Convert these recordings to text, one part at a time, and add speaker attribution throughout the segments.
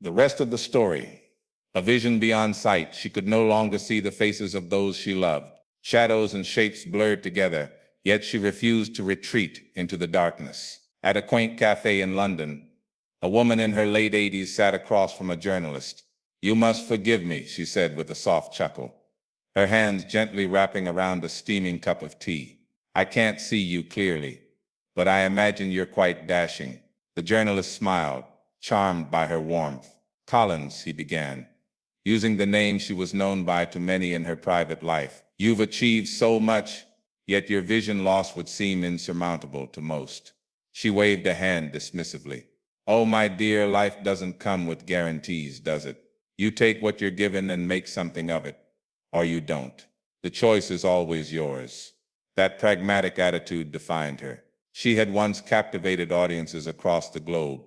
Speaker 1: The rest of the story. A vision beyond sight, she could no longer see the faces of those she loved. Shadows and shapes blurred together, yet she refused to retreat into the darkness. At a quaint cafe in London, a woman in her late 80s sat across from a journalist. "You must forgive me," she said with a soft chuckle, her hands gently wrapping around a steaming cup of tea. "I can't see you clearly, but I imagine you're quite dashing." The journalist smiled, charmed by her warmth. "Collins," he began, using the name she was known by to many in her private life. "You've achieved so much, yet your vision loss would seem insurmountable to most." She waved a hand dismissively. "Oh, my dear, life doesn't come with guarantees, does it? You take what you're given and make something of it. Or you don't. The choice is always yours." That pragmatic attitude defined her. She had once captivated audiences across the globe,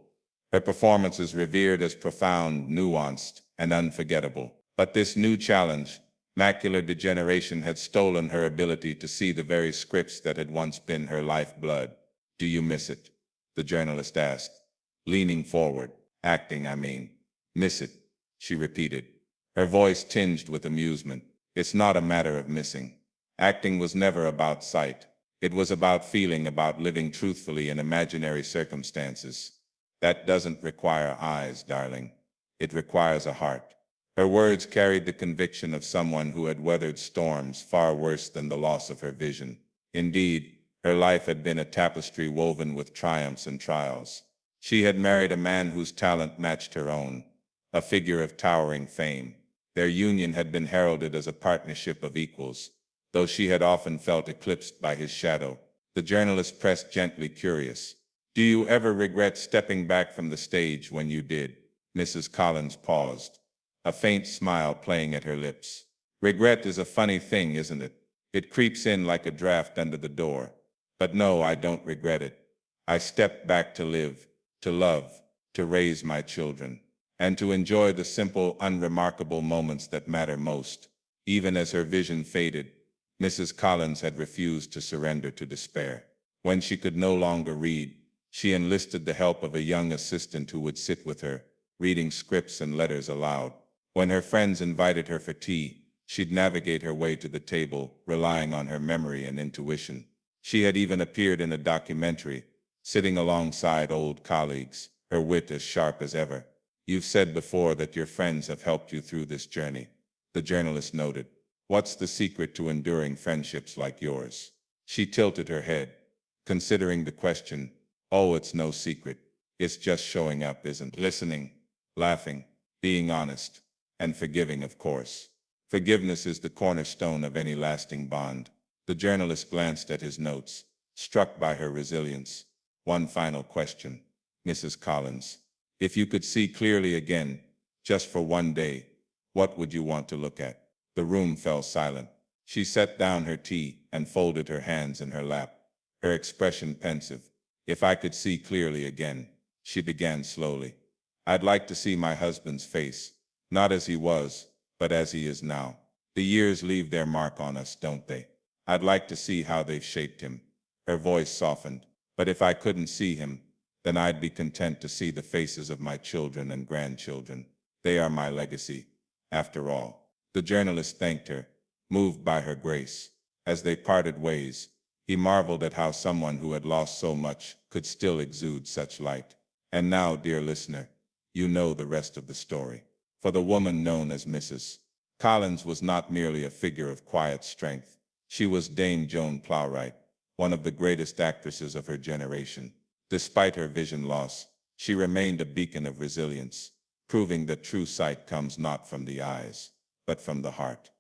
Speaker 1: her performances revered as profound, nuanced, and unforgettable. But this new challenge, macular degeneration, had stolen her ability to see the very scripts that had once been her lifeblood. "Do you miss it?" the journalist asked, leaning forward. "Acting, I mean." "Miss it," she repeated, her voice tinged with amusement. "It's not a matter of missing. Acting was never about sight. It was about feeling, about living truthfully in imaginary circumstances. That doesn't require eyes, darling. It requires a heart." Her words carried the conviction of someone who had weathered storms far worse than the loss of her vision. Indeed, her life had been a tapestry woven with triumphs and trials. She had married a man whose talent matched her own, a figure of towering fame. Their union had been heralded as a partnership of equals, though she had often felt eclipsed by his shadow. The journalist pressed gently, curious. "Do you ever regret stepping back from the stage when you did?" Mrs. Collins paused, a faint smile playing at her lips. "Regret is a funny thing, isn't it? It creeps in like a draft under the door. But no, I don't regret it. I stepped back to live, to love, to raise my children, and to enjoy the simple, unremarkable moments that matter most." Even as her vision faded, Mrs. Collins had refused to surrender to despair. When she could no longer read, she enlisted the help of a young assistant who would sit with her, reading scripts and letters aloud. When her friends invited her for tea, she'd navigate her way to the table, relying on her memory and intuition. She had even appeared in a documentary, sitting alongside old colleagues, her wit as sharp as ever. "You've said before that your friends have helped you through this journey," the journalist noted. "What's the secret to enduring friendships like yours?" She tilted her head, considering the question. "Oh, it's no secret. It's just showing up, isn't it? Listening, laughing, being honest, and forgiving, of course. Forgiveness is the cornerstone of any lasting bond." The journalist glanced at his notes, struck by her resilience. "One final question, Mrs. Collins. If you could see clearly again, just for one day, what would you want to look at?" The room fell silent. She set down her tea and folded her hands in her lap, her expression pensive. "If I could see clearly again," she began slowly, "I'd like to see my husband's face, not as he was, but as he is now. The years leave their mark on us, don't they? I'd like to see how they've shaped him." Her voice softened. "But if I couldn't see him, then I'd be content to see the faces of my children and grandchildren. They are my legacy, after all." The journalist thanked her, moved by her grace. As they parted ways, he marveled at how someone who had lost so much could still exude such light. And now, dear listener, you know the rest of the story. For the woman known as Mrs. Collins was not merely a figure of quiet strength. She was Dame Joan Plowright, one of the greatest actresses of her generation. Despite her vision loss, she remained a beacon of resilience, proving that true sight comes not from the eyes, but from the heart.